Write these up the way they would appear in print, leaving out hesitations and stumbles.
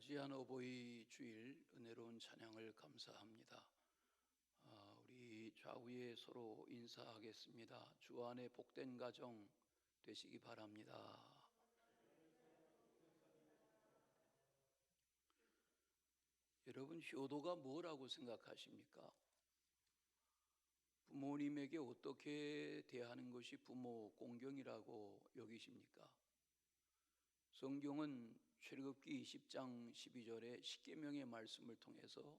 귀한 어버이 주일 은혜로운 찬양을 감사합니다. 우리 좌우에 서로 인사하겠습니다. 주 안에 복된 가정 되시기 바랍니다. 여러분, 효도가 뭐라고 생각하십니까? 부모님에게 어떻게 대하는 것이 부모 공경이라고 여기십니까? 성경은 출애굽기 20장 12절에 십계명의 말씀을 통해서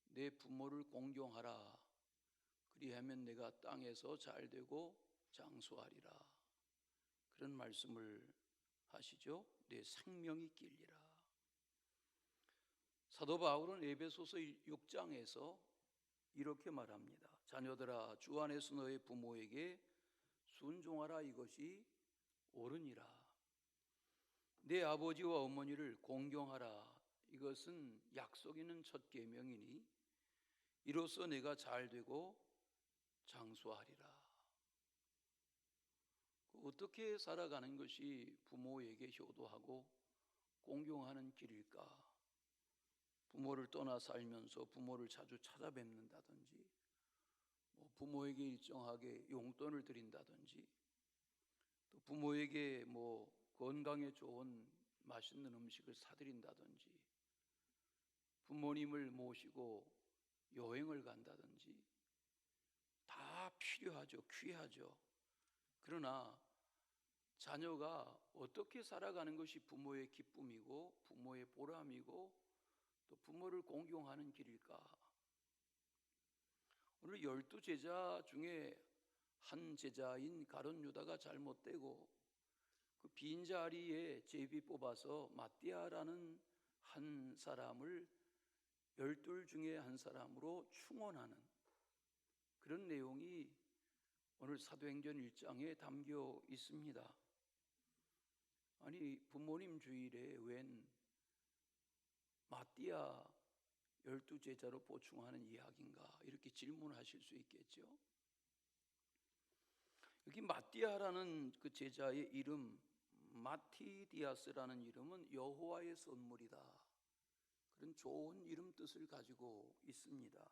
내 부모를 공경하라. 그리하면 내가 땅에서 잘되고 장수하리라. 그런 말씀을 하시죠. 내 생명이 길리라. 사도 바울은 에베소서 6장에서 이렇게 말합니다. 자녀들아, 주 안에서 너의 부모에게 순종하라. 이것이 옳으니라. 내 아버지와 어머니를 공경하라. 이것은 약속 있는 첫 계명이니 이로써 내가 잘되고 장수하리라. 어떻게 살아가는 것이 부모에게 효도하고 공경하는 길일까? 부모를 떠나 살면서 부모를 자주 찾아뵙는다든지, 부모에게 일정하게 용돈을 드린다든지, 또 부모에게 건강에 좋은 맛있는 음식을 사드린다든지, 부모님을 모시고 여행을 간다든지 다 필요하죠. 귀하죠. 그러나 자녀가 어떻게 살아가는 것이 부모의 기쁨이고 부모의 보람이고 또 부모를 공경하는 길일까? 오늘 12제자 중에 한 제자인 가룟 유다가 잘못되고 그 빈자리에 제비 뽑아서 마띠아라는 한 사람을 12 중에 한 사람으로 충원하는 그런 내용이 오늘 사도행전 1장에 담겨 있습니다. 아니, 부모님 주일에 웬 마띠아 12제자로 보충하는 이야기인가? 이렇게 질문하실 수 있겠죠. 여기 마띠아라는 그 제자의 이름, 마티디아스라는 이름은 여호와의 선물이다. 그런 좋은 이름 뜻을 가지고 있습니다.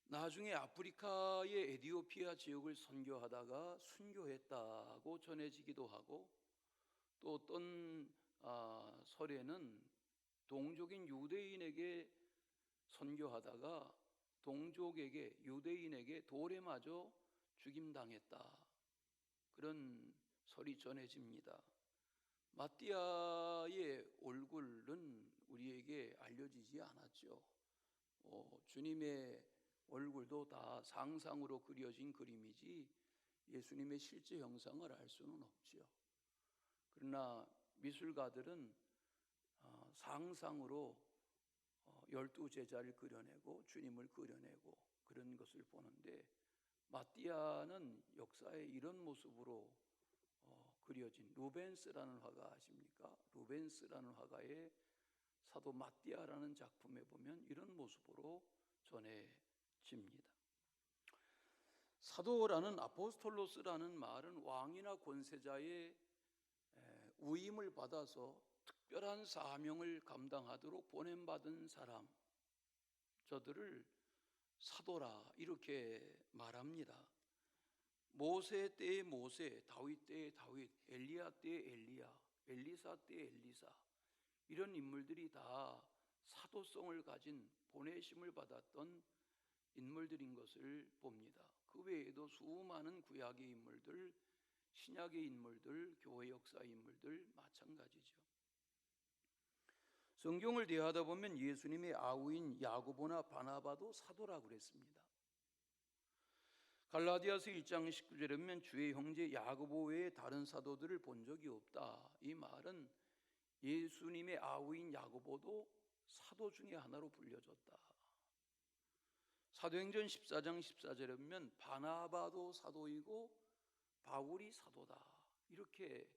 나중에 아프리카의 에디오피아 지역을 선교하다가 순교했다고 전해지기도 하고, 또 어떤 설에는 동족인 유대인에게 선교하다가 동족에게 유대인에게 돌에 맞아 죽임당했다. 그런 설이 전해집니다. 마띠아의 얼굴은 우리에게 알려지지 않았죠. 주님의 얼굴도 다 상상으로 그려진 그림이지 예수님의 실제 형상을 알 수는 없죠. 그러나 미술가들은 상상으로 12제자를 그려내고 주님을 그려내고 그런 것을 보는데, 마띠아는 역사에 이런 모습으로 그려진 루벤스라는 화가 아십니까? 루벤스라는 화가의 사도 마띠아라는 작품에 보면 이런 모습으로 전해집니다. 사도라는 아포스톨로스라는 말은 왕이나 권세자의 위임을 받아서 특별한 사명을 감당하도록 보냄받은 사람, 저들을 사도라 이렇게 말합니다. 모세 때의 모세, 다윗 때의 다윗, 엘리야 때의 엘리야, 엘리사 때의 엘리사, 이런 인물들이 다 사도성을 가진 보내심을 받았던 인물들인 것을 봅니다. 그 외에도 수많은 구약의 인물들, 신약의 인물들, 교회 역사의 인물들 마찬가지죠. 성경을 대하다 보면 예수님의 아우인 야고보나 바나바도 사도라고 그랬습니다. 갈라디아서 1장 19절에 보면 주의 형제 야고보 외에 다른 사도들을 본 적이 없다. 이 말은 예수님의 아우인 야고보도 사도 중에 하나로 불려졌다. 사도행전 14장 14절에 보면 바나바도 사도이고 바울이 사도다. 이렇게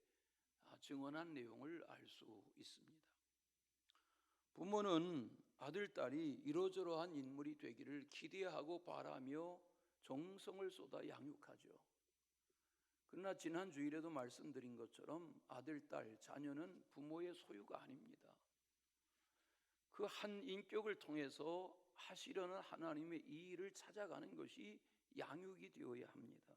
증언한 내용을 알 수 있습니다. 부모는 아들, 딸이 이러저러한 인물이 되기를 기대하고 바라며 정성을 쏟아 양육하죠. 그러나 지난 주일에도 말씀드린 것처럼 아들, 딸, 자녀는 부모의 소유가 아닙니다. 그 한 인격을 통해서 하시려는 하나님의 이 일을 찾아가는 것이 양육이 되어야 합니다.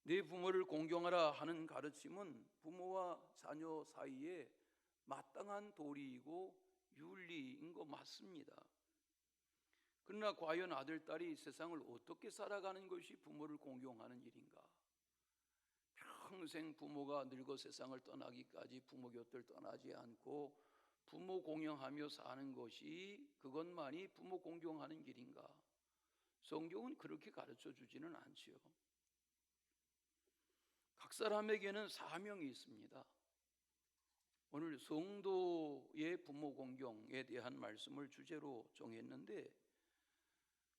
내 부모를 공경하라 하는 가르침은 부모와 자녀 사이에 마땅한 도리이고 윤리인 거 맞습니다. 그러나 과연 아들, 딸이 세상을 어떻게 살아가는 것이 부모를 공경하는 일인가? 평생 부모가 늙어 세상을 떠나기까지 부모 곁을 떠나지 않고 부모 공경하며 사는 것이 그것만이 부모 공경하는 길인가? 성경은 그렇게 가르쳐 주지는 않지요. 각 사람에게는 사명이 있습니다. 오늘 성도의 부모 공경에 대한 말씀을 주제로 정했는데,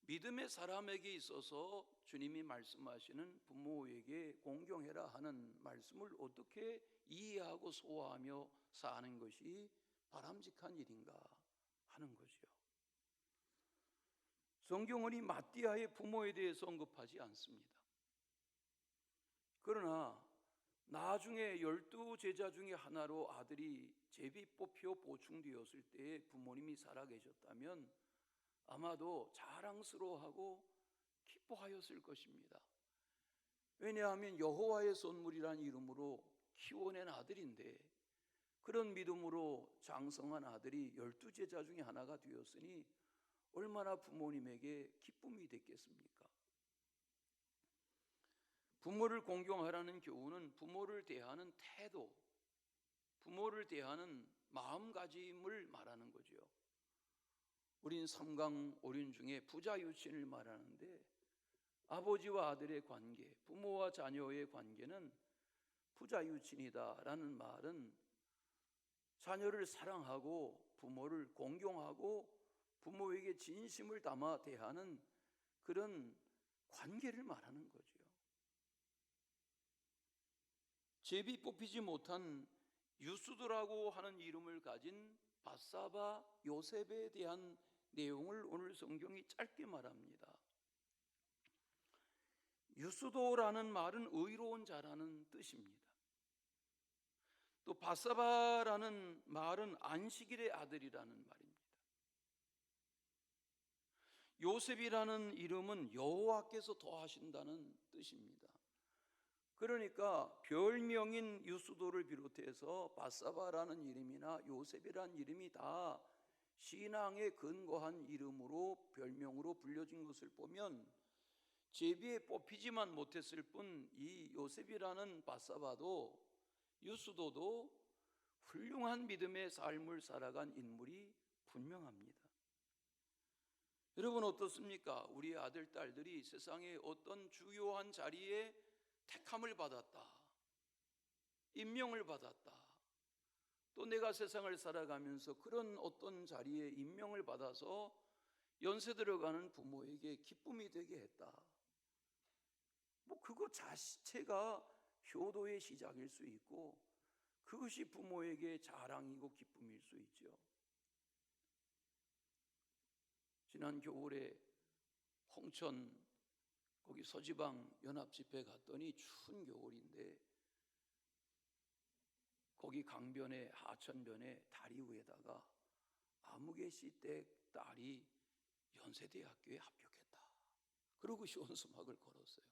믿음의 사람에게 있어서 주님이 말씀하시는 부모에게 공경해라 하는 말씀을 어떻게 이해하고 소화하며 사는 것이 바람직한 일인가 하는 거죠. 성경은 이 마띠아의 부모에 대해서 언급하지 않습니다. 그러나 나중에 12 제자 중에 하나로 아들이 제비 뽑혀 보충되었을 때에 부모님이 살아계셨다면 아마도 자랑스러워하고 기뻐하였을 것입니다. 왜냐하면 여호와의 선물이란 이름으로 키워낸 아들인데, 그런 믿음으로 장성한 아들이 12 제자 중에 하나가 되었으니 얼마나 부모님에게 기쁨이 됐겠습니까? 부모를 공경하라는 교훈은 부모를 대하는 태도, 부모를 대하는 마음가짐을 말하는 거죠. 우린 삼강오륜 중에 부자유친을 말하는데, 아버지와 아들의 관계, 부모와 자녀의 관계는 부자유친이다라는 말은 자녀를 사랑하고 부모를 공경하고 부모에게 진심을 담아 대하는 그런 관계를 말하는 거죠. 제비 뽑히지 못한 유수도라고 하는 이름을 가진 바사바, 요셉에 대한 내용을 오늘 성경이 짧게 말합니다. 유수도라는 말은 의로운 자라는 뜻입니다. 또 바사바라는 말은 안식일의 아들이라는 말입니다. 요셉이라는 이름은 여호와께서 더하신다는 뜻입니다. 그러니까 별명인 유수도를 비롯해서 바사바라는 이름이나 요셉이라는 이름이 다 신앙에 근거한 이름으로 별명으로 불려진 것을 보면, 제비에 뽑히지만 못했을 뿐 이 요셉이라는 바사바도 유수도도 훌륭한 믿음의 삶을 살아간 인물이 분명합니다. 여러분 어떻습니까? 우리 아들, 딸들이 세상의 어떤 주요한 자리에 택함을 받았다, 임명을 받았다, 또 내가 세상을 살아가면서 그런 어떤 자리에 임명을 받아서 연세 들어가는 부모에게 기쁨이 되게 했다. 그거 자체가 효도의 시작일 수 있고 그것이 부모에게 자랑이고 기쁨일 수 있죠. 지난 겨울에 홍천 거기 서지방 연합집회 갔더니 추운 겨울인데 거기 강변에 하천변에 다리 위에다가 아무개시댁 딸이 연세대학교에 합격했다. 그러고 시원수막을 걸었어요.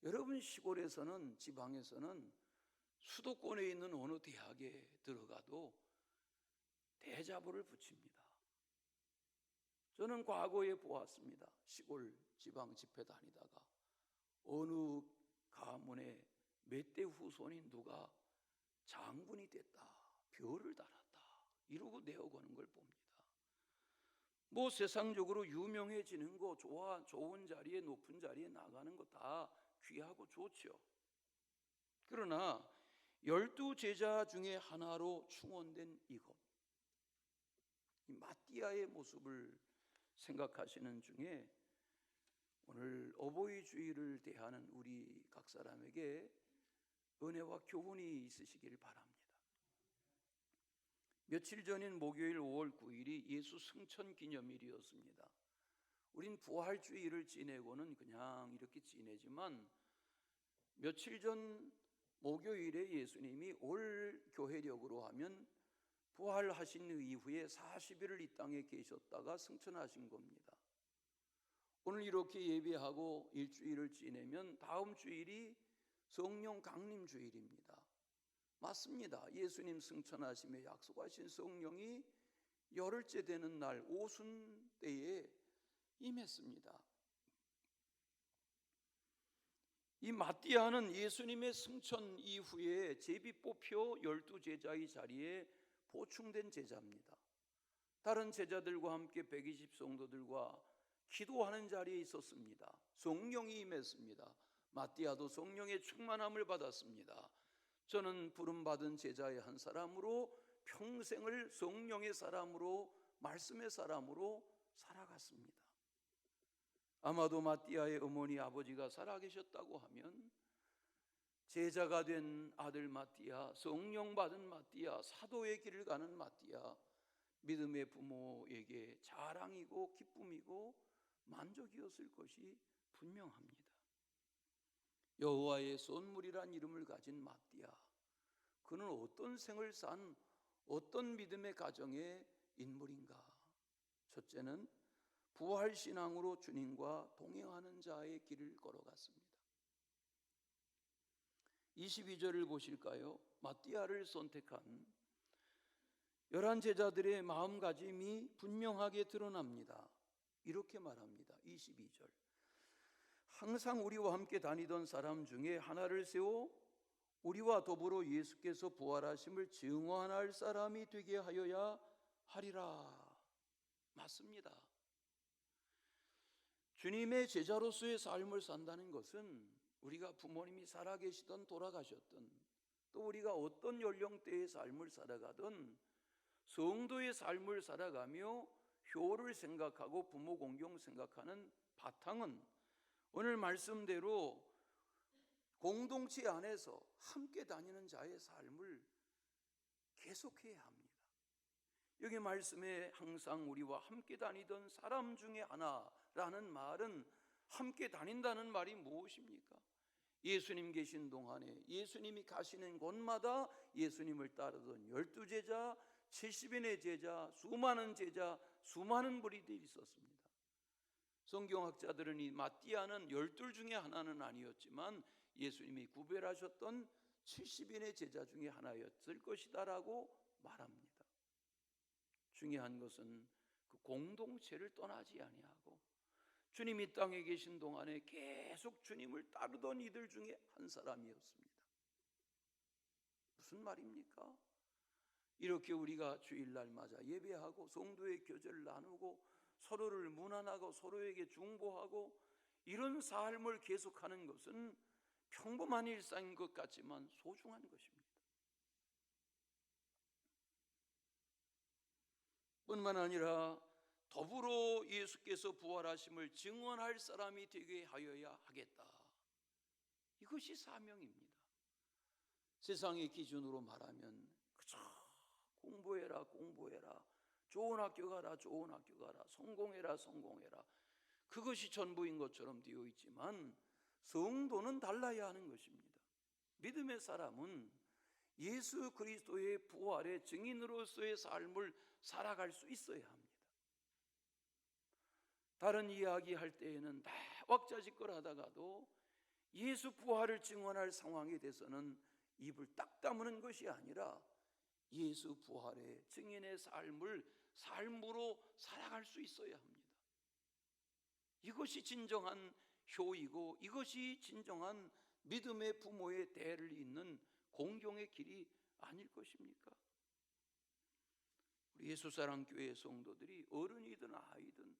여러분 시골에서는, 지방에서는 수도권에 있는 어느 대학에 들어가도 대자보를 붙입니다. 저는 과거에 보았습니다. 시골 지방 집회 다니다가 어느 가문의 몇 대 후손인 누가 장군이 됐다, 별을 달았다 이러고 내어거는 걸 봅니다. 세상적으로 유명해지는 거, 좋은 자리에, 높은 자리에 나가는 거 다 귀하고 좋죠. 그러나 12 제자 중에 하나로 충원된 이것, 이 마띠아의 모습을 생각하시는 중에 오늘 어버이 주일을 대하는 우리 각 사람에게 은혜와 교훈이 있으시길 바랍니다. 며칠 전인 목요일 5월 9일이 예수 승천 기념일이었습니다. 우린 부활주의를 지내고는 그냥 이렇게 지내지만 며칠 전 목요일에 예수님이 올 교회력으로 하면 부활하신 이후에 40일을 이 땅에 계셨다가 승천하신 겁니다. 오늘 이렇게 예배하고 일주일을 지내면 다음 주일이 성령 강림 주일입니다. 맞습니다. 예수님 승천하심에 약속하신 성령이 열흘째 되는 날 오순 때에 임했습니다. 이 마띠아는 예수님의 승천 이후에 제비 뽑혀 12제자의 자리에 보충된 제자입니다. 다른 제자들과 함께 120 성도들과 기도하는 자리에 있었습니다. 성령이 임했습니다. 마띠아도 성령의 충만함을 받았습니다. 저는 부름받은 제자의 한 사람으로 평생을 성령의 사람으로, 말씀의 사람으로 살아갔습니다. 아마도 마띠아의 어머니 아버지가 살아계셨다고 하면 제자가 된 아들 마띠아, 성령 받은 마띠아, 사도의 길을 가는 마띠아, 믿음의 부모에게 자랑이고 기쁨이고 만족이었을 것이 분명합니다. 여호와의 선물이란 이름을 가진 마띠아, 그는 어떤 생을 산 어떤 믿음의 가정의 인물인가? 첫째는 부활신앙으로 주님과 동행하는 자의 길을 걸어갔습니다. 22절을 보실까요? 마띠아를 선택한 11 제자들의 마음가짐이 분명하게 드러납니다. 이렇게 말합니다. 22절. 항상 우리와 함께 다니던 사람 중에 하나를 세워 우리와 더불어 예수께서 부활하심을 증언할 사람이 되게 하여야 하리라. 맞습니다. 주님의 제자로서의 삶을 산다는 것은 우리가 부모님이 살아계시든 돌아가셨든 또 우리가 어떤 연령대의 삶을 살아가든 성도의 삶을 살아가며 효를 생각하고 부모 공경 생각하는 바탕은 오늘 말씀대로 공동체 안에서 함께 다니는 자의 삶을 계속해야 합니다. 여기 말씀에 항상 우리와 함께 다니던 사람 중에 하나라는 말은 함께 다닌다는 말이 무엇입니까? 예수님 계신 동안에 예수님이 가시는 곳마다 예수님을 따르던 12제자, 70인의 제자, 수많은 제자, 수많은 무리들이 있었습니다. 성경학자들은 이 마띠아는 12 중에 하나는 아니었지만 예수님이 구별하셨던 70인의 제자 중에 하나였을 것이다라고 말합니다. 중요한 것은 그 공동체를 떠나지 아니하고 주님이 땅에 계신 동안에 계속 주님을 따르던 이들 중에 한 사람이었습니다. 무슨 말입니까? 이렇게 우리가 주일날 맞아 예배하고 성도의 교제를 나누고 서로를 문안하고 서로에게 중보하고 이런 삶을 계속하는 것은 평범한 일상인 것 같지만 소중한 것입니다. 뿐만 아니라 더불어 예수께서 부활하심을 증언할 사람이 되게 하여야 하겠다. 이것이 사명입니다. 세상의 기준으로 말하면 그저 공부해라 공부해라, 좋은 학교 가라 좋은 학교 가라, 성공해라 성공해라, 그것이 전부인 것처럼 되어 있지만 성도는 달라야 하는 것입니다. 믿음의 사람은 예수 그리스도의 부활의 증인으로서의 삶을 살아갈 수 있어야 합니다. 다른 이야기 할 때에는 다 왁자지껄 하다가도 예수 부활을 증언할 상황에 대해서는 입을 딱 다무는 것이 아니라 예수 부활의 증인의 삶을 삶으로 살아갈 수 있어야 합니다. 이것이 진정한 효이고 이것이 진정한 믿음의 부모의 대를 잇는 공경의 길이 아닐 것입니까? 우리 예수사랑교회 성도들이 어른이든 아이든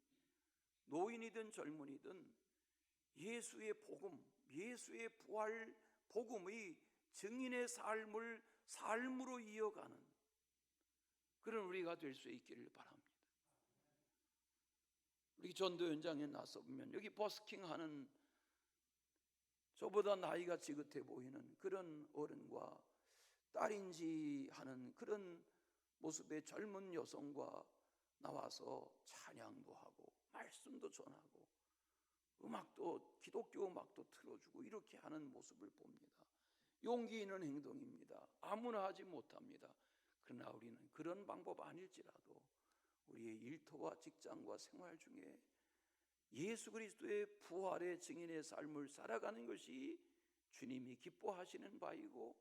노인이든 젊은이든 예수의 복음, 예수의 부활 복음의 증인의 삶을 삶으로 이어가는 그런 우리가 될 수 있기를 바랍니다. 우리 전도 현장에 나서 보면 여기 버스킹하는 저보다 나이가 지긋해 보이는 그런 어른과 딸인지 하는 그런 모습의 젊은 여성과 나와서 찬양도 하고 말씀도 전하고 음악도 기독교 음악도 틀어주고 이렇게 하는 모습을 봅니다. 용기 있는 행동입니다. 아무나 하지 못합니다. 그러나 우리는 그런 방법 아닐지라도 우리의 일터와 직장과 생활 중에 예수 그리스도의 부활의 증인의 삶을 살아가는 것이 주님이 기뻐하시는 바이고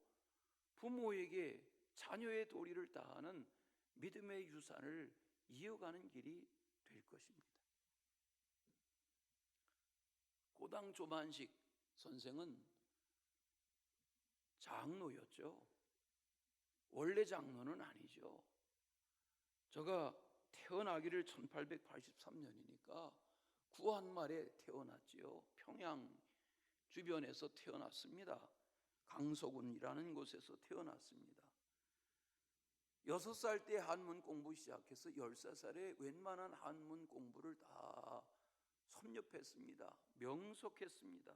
부모에게 자녀의 도리를 다하는 믿음의 유산을 이어가는 길이 될 것입니다. 고당 조만식 선생은 장로였죠. 원래 장로는 아니죠. 제가 태어나기를 1883년이니까 구한말에 태어났지요. 평양 주변에서 태어났습니다. 강서군이라는 곳에서 태어났습니다. 6살 때 한문 공부 시작해서 13살에 웬만한 한문 공부를 다 섭렵했습니다. 명속했습니다.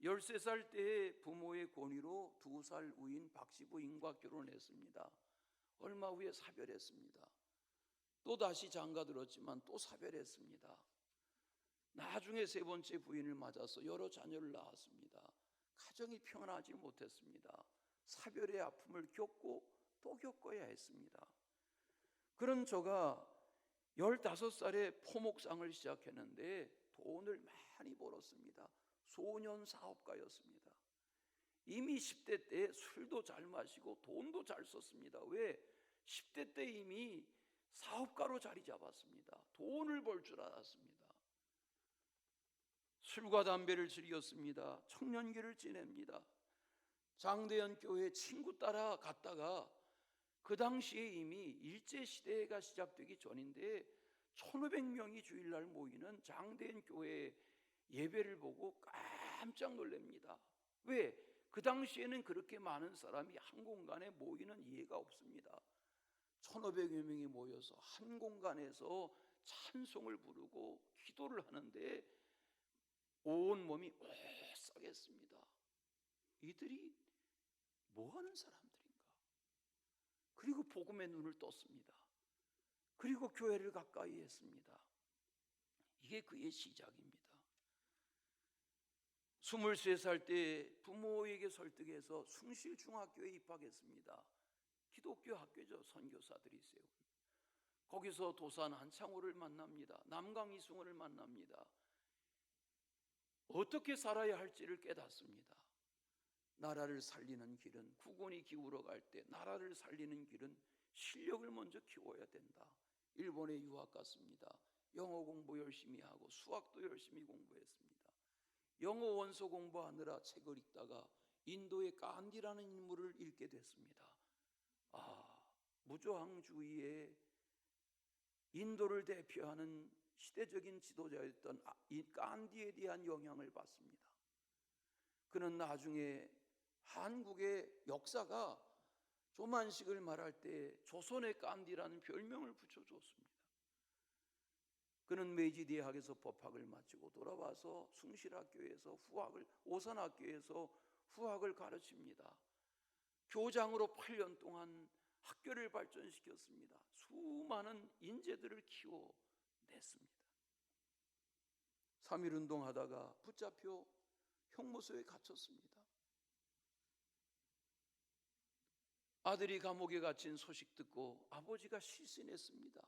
13살 때 부모의 권위로 2살 우인 박씨부인과 결혼했습니다. 얼마 후에 사별했습니다. 또 다시 장가들었지만 또 사별했습니다. 나중에 3번째 부인을 맞아서 여러 자녀를 낳았습니다. 가정이 평안하지 못했습니다. 사별의 아픔을 겪고 또 겪어야 했습니다. 그런 저가 15살에 포목상을 시작했는데 돈을 많이 벌었습니다. 소년 사업가였습니다. 이미 10대 때 술도 잘 마시고 돈도 잘 썼습니다. 왜? 10대 때 이미 사업가로 자리 잡았습니다. 돈을 벌 줄 알았습니다. 술과 담배를 즐겼습니다. 청년기를 지냅니다. 장대현 교회 친구 따라 갔다가 그 당시에 이미 일제시대가 시작되기 전인데 1500명이 주일날 모이는 장대현 교회 예배를 보고 깜짝 놀랍니다. 왜? 그 당시에는 그렇게 많은 사람이 한 공간에 모이는 이해가 없습니다. 1500여 명이 모여서 한 공간에서 찬송을 부르고 기도를 하는데 온 몸이 오싹했습니다. 이들이 뭐하는 사람들인가? 그리고 복음의 눈을 떴습니다. 그리고 교회를 가까이 했습니다. 이게 그의 시작입니다. 23살 때 부모에게 설득해서 숭실중학교에 입학했습니다. 기독교 학교죠. 선교사들이 세운. 거기서 도산 한창호를 만납니다. 남강 이승원을 만납니다. 어떻게 살아야 할지를 깨닫습니다. 나라를 살리는 길은, 국군이 기울어 갈 때 나라를 살리는 길은 실력을 먼저 키워야 된다. 일본에 유학 갔습니다. 영어 공부 열심히 하고 수학도 열심히 공부했습니다. 영어 원서 공부하느라 책을 읽다가 인도의 간디라는 인물을 읽게 됐습니다. 무저항주의의 인도를 대표하는 시대적인 지도자였던 이 간디에 대한 영향을 받습니다. 그는 나중에 한국의 역사가 조만식을 말할 때 조선의 간디라는 별명을 붙여줬습니다. 그는 메이지대학에서 법학을 마치고 돌아와서 숭실학교에서 오산학교에서 후학을 가르칩니다. 교장으로 8년 동안 학교를 발전시켰습니다. 수많은 인재들을 키워냈습니다. 3.1운동 하다가 붙잡혀 형무소에 갇혔습니다. 아들이 감옥에 갇힌 소식 듣고 아버지가 실신했습니다.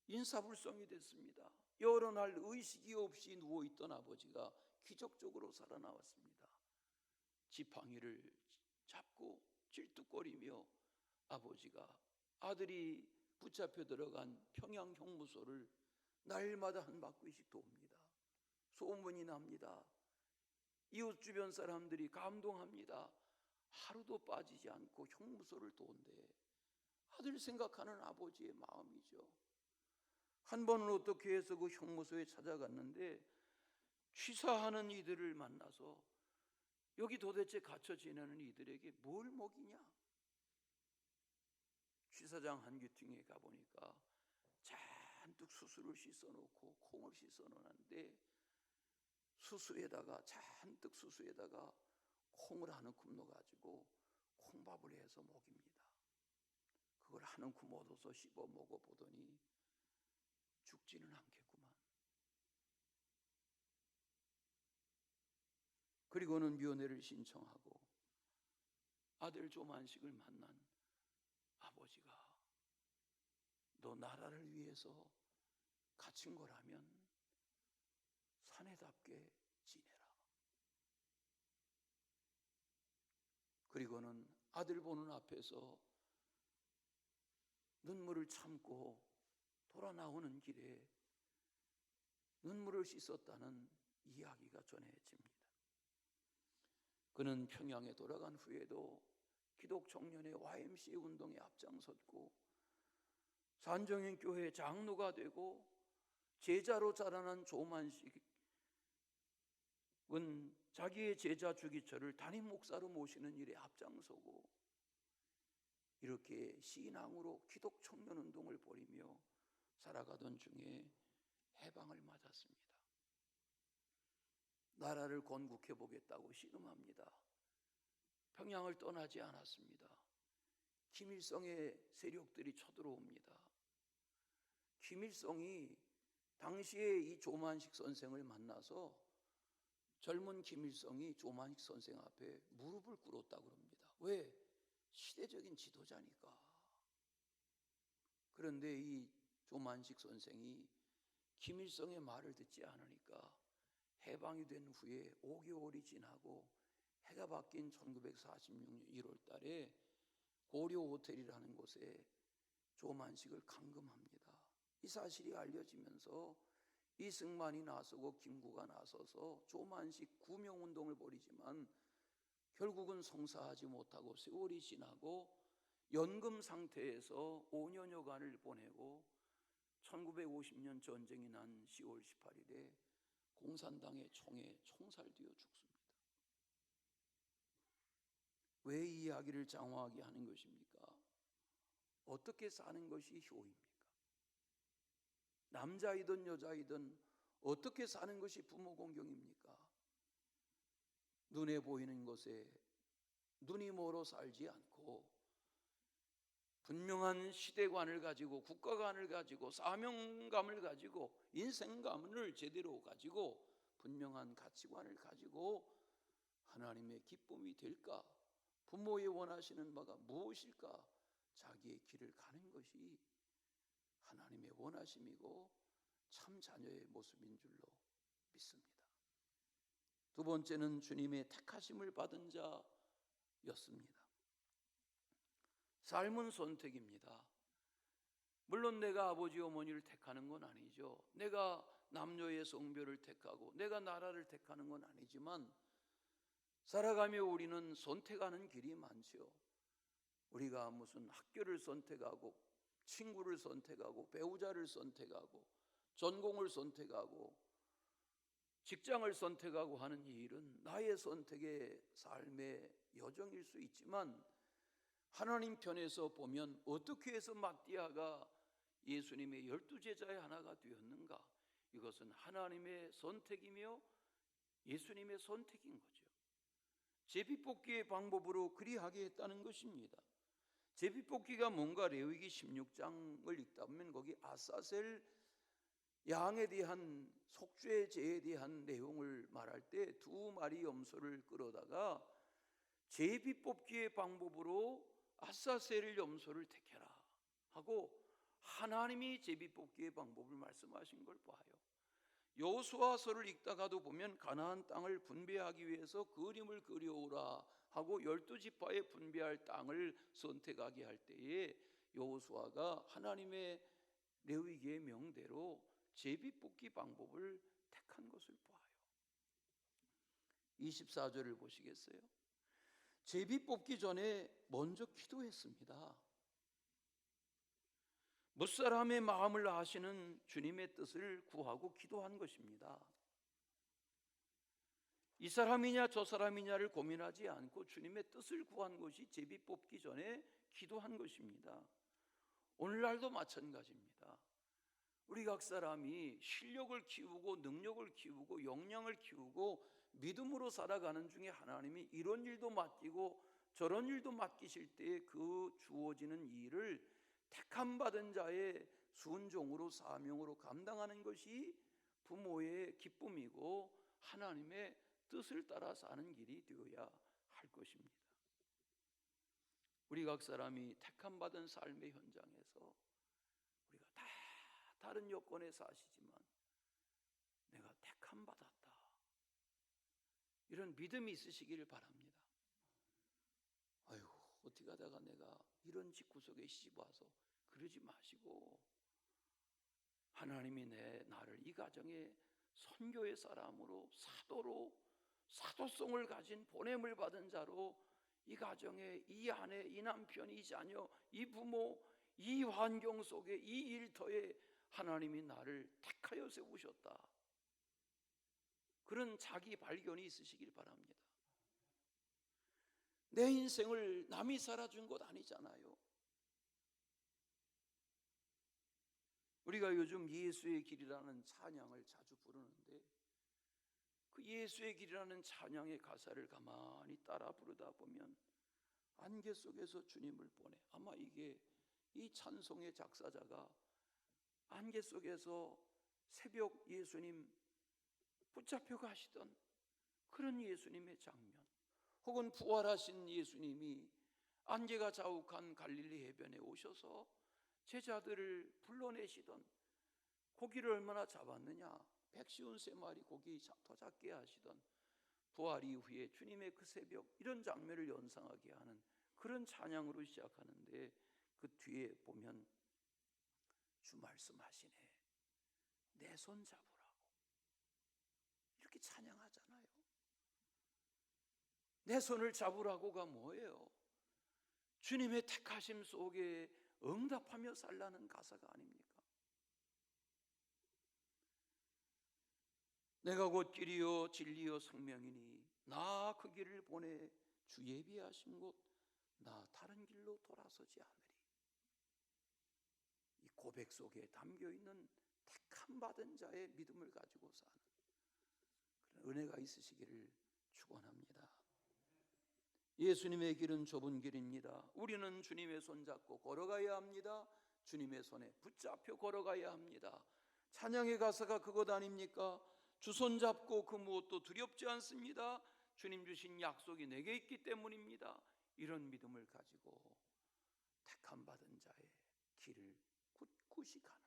인사불성이 됐습니다. 여러 날 의식이 없이 누워있던 아버지가 기적적으로 살아나왔습니다. 지팡이를 잡고 질뚝거리며 아버지가 아들이 붙잡혀 들어간 평양 형무소를 날마다 한 바퀴씩 돕니다. 소문이 납니다. 이웃 주변 사람들이 감동합니다. 하루도 빠지지 않고 형무소를 도운대. 아들 생각하는 아버지의 마음이죠. 한 번은 어떻게 해서 그 형무소에 찾아갔는데 취사하는 이들을 만나서 여기 도대체 갇혀 지내는 이들에게 뭘 먹이냐? 취사장 한귀퉁이에 가보니까 잔뜩 수수를 씻어놓고 콩을 씻어놓았는데 잔뜩 수수에다가 콩을 한 움큼 넣어가지고 콩밥을 해서 먹입니다. 그걸 한 움큼 얻어서 씹어 먹어보더니 죽지는 않겠구만. 그리고는 면회를 신청하고 아들 조만식을 만난 아버지가 너 나라를 위해서 갇힌 거라면 사내답게 지내라. 그리고는 아들 보는 앞에서 눈물을 참고 돌아 나오는 길에 눈물을 씻었다는 이야기가 전해집니다. 그는 평양에 돌아간 후에도 기독 청년의 YMCA 운동에 앞장섰고 산정현 교회 장로가 되고 제자로 자라난 조만식은 자기의 제자 주기철을 담임 목사로 모시는 일에 앞장서고 이렇게 신앙으로 기독 청년 운동을 벌이며 살아가던 중에 해방을 맞았습니다. 나라를 건국해 보겠다고 씨름합니다. 평양을 떠나지 않았습니다. 김일성의 세력들이 쳐들어옵니다. 김일성이 당시에 이 조만식 선생을 만나서 젊은 김일성이 조만식 선생 앞에 무릎을 꿇었다고 합니다. 왜? 시대적인 지도자니까. 그런데 이 조만식 선생이 김일성의 말을 듣지 않으니까 해방이 된 후에 5개월이 지나고 해가 바뀐 1946년 1월 달에 고려 호텔이라는 곳에 조만식을 감금합니다. 이 사실이 알려지면서 이승만이 나서고 김구가 나서서 조만식 구명운동을 벌이지만 결국은 성사하지 못하고 세월이 지나고 연금 상태에서 5년여간을 보내고 1950년 전쟁이 난 10월 18일에 공산당의 총에 총살되어 죽습니다. 왜 이 이야기를 장황하게 하는 것입니까? 어떻게 사는 것이 효입니까? 남자이든 여자이든 어떻게 사는 것이 부모 공경입니까? 눈에 보이는 것에 눈이 멀어 살지 않고 분명한 시대관을 가지고 국가관을 가지고 사명감을 가지고 인생감을 제대로 가지고 분명한 가치관을 가지고 하나님의 기쁨이 될까? 부모의 원하시는 바가 무엇일까? 자기의 길을 가는 것이 하나님의 원하심이고 참 자녀의 모습인 줄로 믿습니다. 두 번째는 주님의 택하심을 받은 자였습니다. 삶은 선택입니다. 물론 내가 아버지 어머니를 택하는 건 아니죠. 내가 남녀의 성별을 택하고 내가 나라를 택하는 건 아니지만 살아가며 우리는 선택하는 길이 많죠. 우리가 무슨 학교를 선택하고 친구를 선택하고 배우자를 선택하고 전공을 선택하고 직장을 선택하고 하는 이 일은 나의 선택의 삶의 여정일 수 있지만 하나님 편에서 보면 어떻게 해서 마띠아가 예수님의 12제자의 하나가 되었는가? 이것은 하나님의 선택이며 예수님의 선택인 거죠. 제비뽑기의 방법으로 그리하게 했다는 것입니다. 제비뽑기가 뭔가 레위기 16장을 읽다 보면 거기 아사셀 양에 대한 속죄제에 대한 내용을 말할 때 2마리 염소를 끌어다가 제비뽑기의 방법으로 아사셀 염소를 택해라 하고 하나님이 제비뽑기의 방법을 말씀하신 걸 봐요. 여호수아서를 읽다가도 보면 가나안 땅을 분배하기 위해서 그림을 그려오라 하고 12지파에 분배할 땅을 선택하게 할 때에 여호수아가 하나님의 레위기의 명대로 제비뽑기 방법을 택한 것을 봐요. 24절을 보시겠어요? 제비뽑기 전에 먼저 기도했습니다. 무사람의 마음을 아시는 주님의 뜻을 구하고 기도한 것입니다. 이 사람이냐 저 사람이냐를 고민하지 않고 주님의 뜻을 구한 것이 제비뽑기 전에 기도한 것입니다. 오늘날도 마찬가지입니다. 우리 각 사람이 실력을 키우고 능력을 키우고 역량을 키우고 믿음으로 살아가는 중에 하나님이 이런 일도 맡기고 저런 일도 맡기실 때 그 주어지는 일을 택함받은 자의 순종으로 사명으로 감당하는 것이 부모의 기쁨이고 하나님의 뜻을 따라 사는 길이 되어야 할 것입니다. 우리 각 사람이 택함받은 삶의 현장에서 우리가 다 다른 여건에 사시지만 내가 택함받았다, 이런 믿음이 있으시기를 바랍니다. 아유, 어떻게 하다가 내가 이런 집구석에 시집와서, 그러지 마시고 하나님이 나를 이 가정에 선교의 사람으로, 사도로, 사도성을 가진 보냄을 받은 자로 이 가정에 이 아내, 이 남편, 이 자녀, 이 부모, 이 환경 속에, 이 일터에 하나님이 나를 택하여 세우셨다, 그런 자기 발견이 있으시길 바랍니다. 내 인생을 남이 살아준 것 아니잖아요. 우리가 요즘 예수의 길이라는 찬양을 자주 부르는데 그 예수의 길이라는 찬양의 가사를 가만히 따라 부르다 보면 안개 속에서 주님을 보내, 아마 이게 이 찬송의 작사자가 안개 속에서 새벽 예수님 붙잡혀 가시던 그런 예수님의 장면, 혹은 부활하신 예수님이 안개가 자욱한 갈릴리 해변에 오셔서 제자들을 불러내시던, 고기를 얼마나 잡았느냐, 153마리 고기 더 잡게 하시던 부활 이후에 주님의 그 새벽, 이런 장면을 연상하게 하는 그런 찬양으로 시작하는데 그 뒤에 보면 주 말씀하시네, 내 손 잡으라고, 이렇게 찬양하잖아요. 내 손을 잡으라고가 뭐예요? 주님의 택하심 속에 응답하며 살라는 가사가 아닙니까? 내가 곧 길이요 진리요 생명이니 나 그 길을 보내 주 예비하신 곳 나 다른 길로 돌아서지 않으리. 이 고백 속에 담겨있는 택함 받은 자의 믿음을 가지고 사는 그런 은혜가 있으시기를 축원합니다. 예수님의 길은 좁은 길입니다. 우리는 주님의 손 잡고 걸어가야 합니다. 주님의 손에 붙잡혀 걸어가야 합니다. 찬양의 가사가 그것 아닙니까? 주 손 잡고 그 무엇도 두렵지 않습니다. 주님 주신 약속이 내게 있기 때문입니다. 이런 믿음을 가지고 택함 받은 자의 길을 굳굳이 가는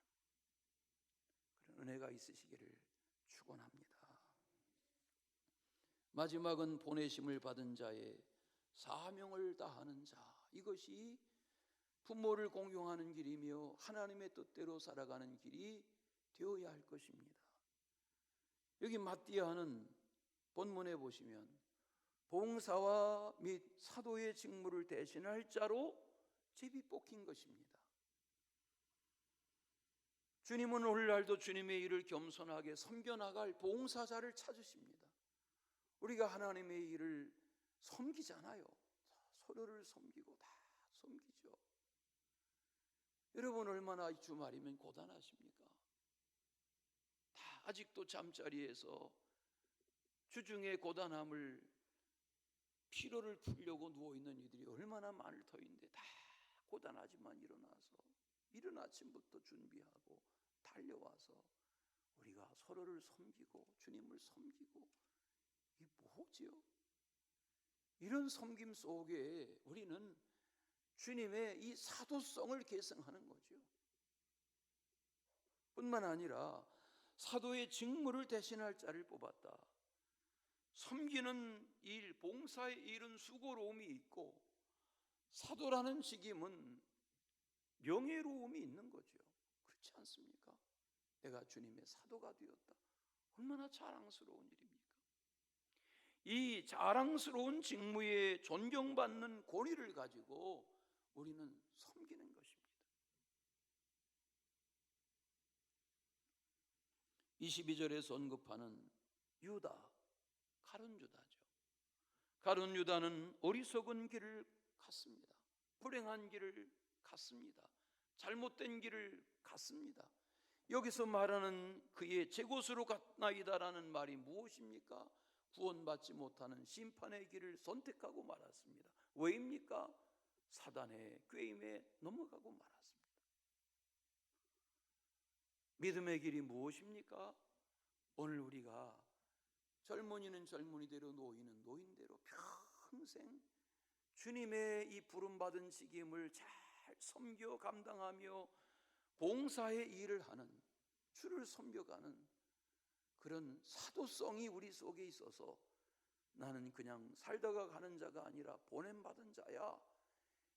그런 은혜가 있으시기를 축원합니다. 마지막은 보내심을 받은 자의 사명을 다하는 자, 이것이 부모를 공경하는 길이며 하나님의 뜻대로 살아가는 길이 되어야 할 것입니다. 여기 마띠아는 본문에 보시면 봉사와 및 사도의 직무를 대신할 자로 제비 뽑힌 것입니다. 주님은 오늘날도 주님의 일을 겸손하게 섬겨나갈 봉사자를 찾으십니다. 우리가 하나님의 일을 섬기잖아요. 서로를 섬기고 다 섬기죠. 여러분 얼마나 주말이면 고단하십니까? 다 아직도 잠자리에서 주중의 고단함을, 피로를 풀려고 누워있는 이들이 얼마나 많을 터인데 다 고단하지만 일어나서 이른 아침부터 준비하고 달려와서 우리가 서로를 섬기고 주님을 섬기고, 이게 뭐지요? 이런 섬김 속에 우리는 주님의 이 사도성을 계승하는 거죠. 뿐만 아니라 사도의 직무를 대신할 자를 뽑았다. 섬기는 일, 봉사의 일은 수고로움이 있고 사도라는 직임은 명예로움이 있는 거죠. 그렇지 않습니까? 내가 주님의 사도가 되었다. 얼마나 자랑스러운 일입니까? 이 자랑스러운 직무에 존경받는 권위를 가지고 우리는 섬기는 것입니다. 22절에서 언급하는 유다, 가룟 유다죠. 가룟 유다는 어리석은 길을 갔습니다. 불행한 길을 갔습니다. 잘못된 길을 갔습니다. 여기서 말하는 그의 제 곳으로 갔나이다라는 말이 무엇입니까? 구원받지 못하는 심판의 길을 선택하고 말았습니다. 왜입니까? 사단의 꾀임에 넘어가고 말았습니다. 믿음의 길이 무엇입니까? 오늘 우리가 젊은이는 젊은이대로, 노인은 노인대로 평생 주님의 이 부름받은 직임을 잘 섬겨 감당하며 봉사의 일을 하는, 주를 섬겨가는 그런 사도성이 우리 속에 있어서 나는 그냥 살다가 가는 자가 아니라 보냄받은 자야,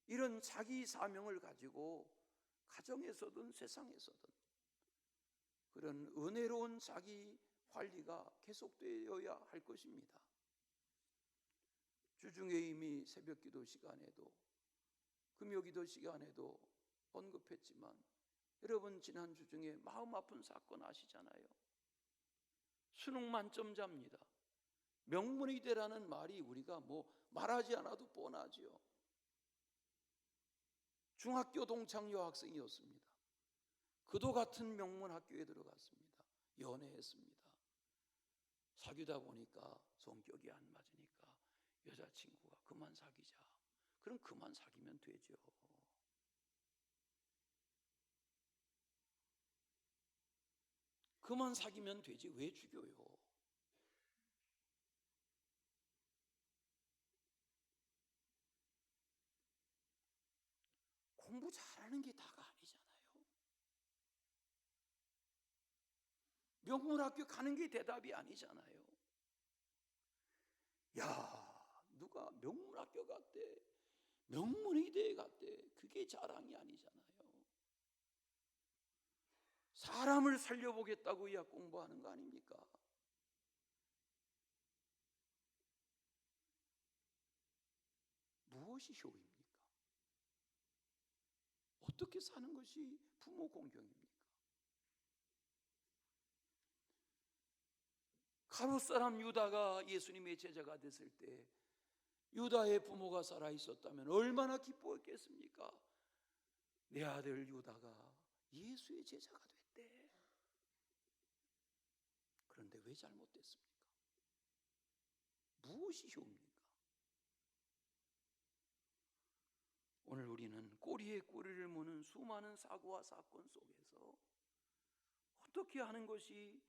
이런 자기 사명을 가지고 가정에서든 세상에서든 그런 은혜로운 자기 관리가 계속되어야 할 것입니다. 주중에 이미 새벽기도 시간에도 금요기도 시간에도 언급했지만, 여러분 지난 주중에 마음 아픈 사건 아시잖아요. 수능 만점자입니다. 명문의대라는 말이 우리가 뭐 말하지 않아도 뻔하지요. 중학교 동창 여학생이었습니다. 그도 같은 명문 학교에 들어갔습니다. 연애했습니다. 사귀다 보니까 성격이 안 맞으니까 여자친구가 그만 사귀자. 그럼 그만 사귀면 되죠. 그만 사귀면 되지 왜 죽여요? 공부 잘하는 게 다가 아니잖아요. 명문학교 가는 게 대답이 아니잖아요. 야, 누가 명문학교 갔대, 명문의대에 갔대, 그게 자랑이 아니잖아요. 사람을 살려보겠다고 의학 공부하는 거 아닙니까? 무엇이 효입니까? 어떻게 사는 것이 부모 공경입니까? 가롯 사람 유다가 예수님의 제자가 됐을 때 유다의 부모가 살아 있었다면 얼마나 기뻐했겠습니까? 내 아들 유다가 예수의 제자가 됐대. 그런데 왜 잘못됐습니까? 무엇이 효입니까? 오늘 우리는 꼬리에 꼬리를 무는 수많은 사고와 사건 속에서 어떻게 하는 것이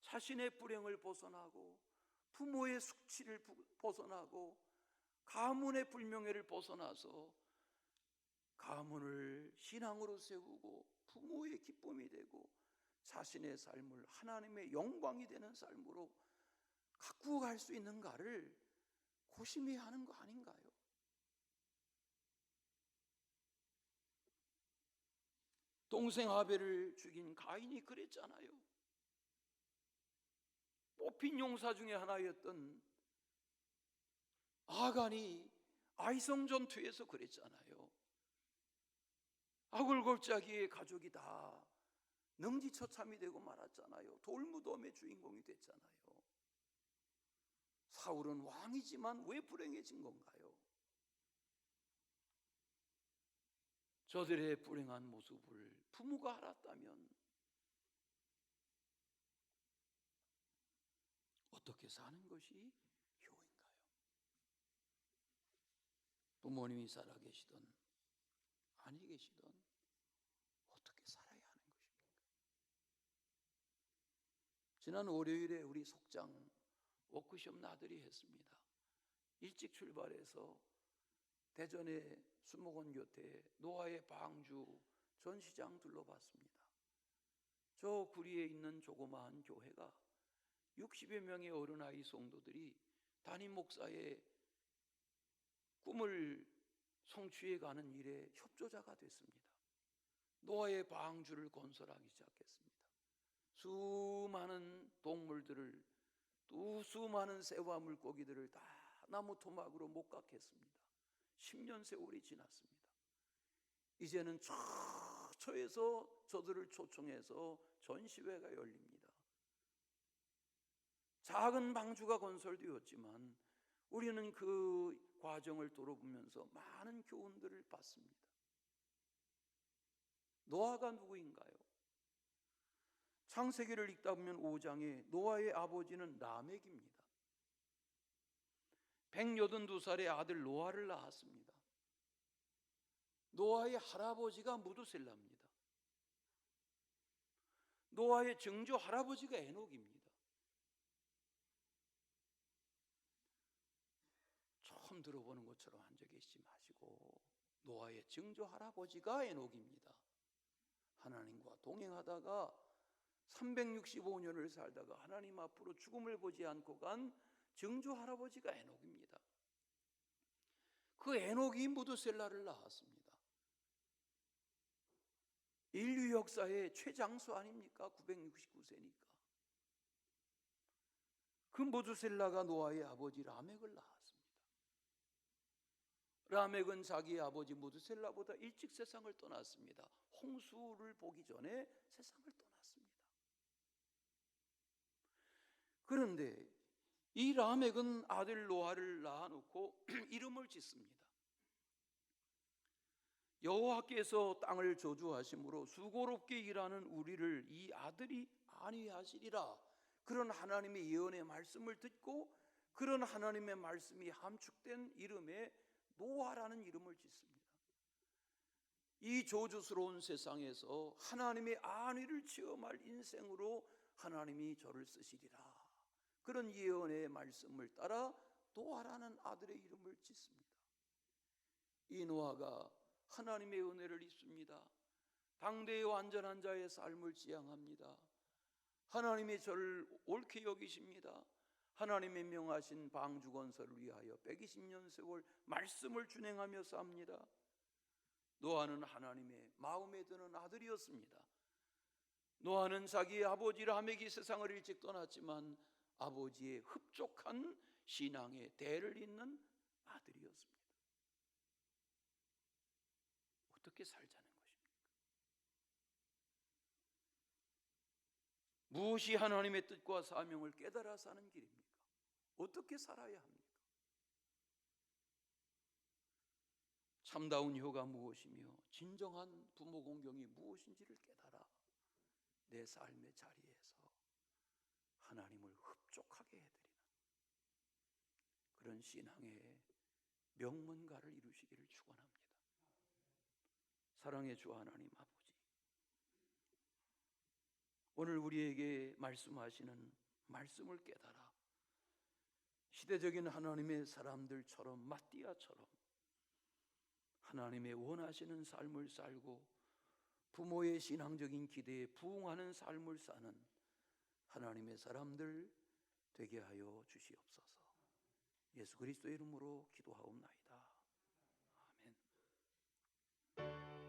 자신의 불행을 벗어나고 부모의 숙취를 벗어나고 가문의 불명예를 벗어나서 가문을 신앙으로 세우고 부모의 기쁨이 되고 자신의 삶을 하나님의 영광이 되는 삶으로 가꾸어 갈 수 있는가를 고심해야 하는 거 아닌가요? 동생 아벨을 죽인 가인이 그랬잖아요. 뽑힌 용사 중에 하나였던 아간이 아이성 전투에서 그랬잖아요. 아굴골짜기의 가족이 다 능지처참이 되고 말았잖아요. 돌무덤의 주인공이 됐잖아요. 사울은 왕이지만 왜 불행해진 건가요? 저들의 불행한 모습을 부모가 알았다면 어떻게 사는 것이 효인가요? 부모님이 살아계시던 아니 계시던 어떻게 살아야 하는 것입니까? 지난 월요일에 우리 속장 워크숍 나들이 했습니다. 일찍 출발해서 대전의 수목원 곁에 노아의 방주 전시장 둘러봤습니다. 저 구리에 있는 조그마한 교회가 60여 명의 어린아이 성도들이 담임 목사의 꿈을 성취해가는 일에 협조자가 됐습니다. 노아의 방주를 건설하기 시작했습니다. 수많은 동물들을, 또 수많은 새와 물고기들을 다 나무 토막으로 목각했습니다. 10년 세월이 지났습니다. 이제는 처처에서 저들을 초청해서 전시회가 열립니다. 작은 방주가 건설되었지만 우리는 그 과정을 돌아보면서 많은 교훈들을 받습니다. 노아가 누구인가요? 창세기를 읽다 보면 5장에 노아의 아버지는 라멕입니다. 182살의 아들 노아를 낳았습니다. 노아의 할아버지가 무두셀라입니다. 노아의 증조 할아버지가 에녹입니다. 처음 들어보는 것처럼 앉아 계시지 마시고 노아의 증조 할아버지가 에녹입니다. 하나님과 동행하다가 365년을 살다가 하나님 앞으로 죽음을 보지 않고 간 증조 할아버지가 에녹입니다. 그 에녹이 무두셀라를 낳았습니다. 인류 역사의 최장수 아닙니까? 969세니까. 그 무두셀라가 노아의 아버지 라멕을 낳았습니다. 라멕은 자기의 아버지 무두셀라보다 일찍 세상을 떠났습니다. 홍수를 보기 전에 세상을 떠났습니다. 그런데 이 라멕은 아들 노아를 낳아놓고 이름을 짓습니다. 여호와께서 땅을 저주하심으로 수고롭게 일하는 우리를 이 아들이 안위하시리라. 그런 하나님의 예언의 말씀을 듣고 그런 하나님의 말씀이 함축된 이름에 노아라는 이름을 짓습니다. 이 저주스러운 세상에서 하나님의 안위를 체험할 인생으로 하나님이 저를 쓰시리라. 그런 예언의 말씀을 따라 노아라는 아들의 이름을 짓습니다. 이 노아가 하나님의 은혜를 입습니다. 당대의 완전한 자의 삶을 지향합니다. 하나님이 저를 옳게 여기십니다. 하나님의 명하신 방주건설을 위하여 120년 세월 말씀을 준행하며 삽니다. 노아는 하나님의 마음에 드는 아들이었습니다. 노아는 자기의 아버지 라멕이 세상을 일찍 떠났지만 아버지의 흡족한 신앙의 대를 잇는 아들이었습니다. 어떻게 살자는 것입니까? 무엇이 하나님의 뜻과 사명을 깨달아 사는 길입니까? 어떻게 살아야 합니까? 참다운 효가 무엇이며 진정한 부모 공경이 무엇인지를 깨달아 내 삶의 자리에서 하나님을 흡족하게 해드리는 그런 신앙의 명문가를 이루시기를 축원합니다. 사랑의 주 하나님 아버지, 오늘 우리에게 말씀하시는 말씀을 깨달아 시대적인 하나님의 사람들처럼 마띠아처럼 하나님의 원하시는 삶을 살고 부모의 신앙적인 기대에 부응하는 삶을 사는 하나님의 사람들 되게 하여 주시옵소서. 예수 그리스도의 이름으로 기도하옵나이다. 아멘.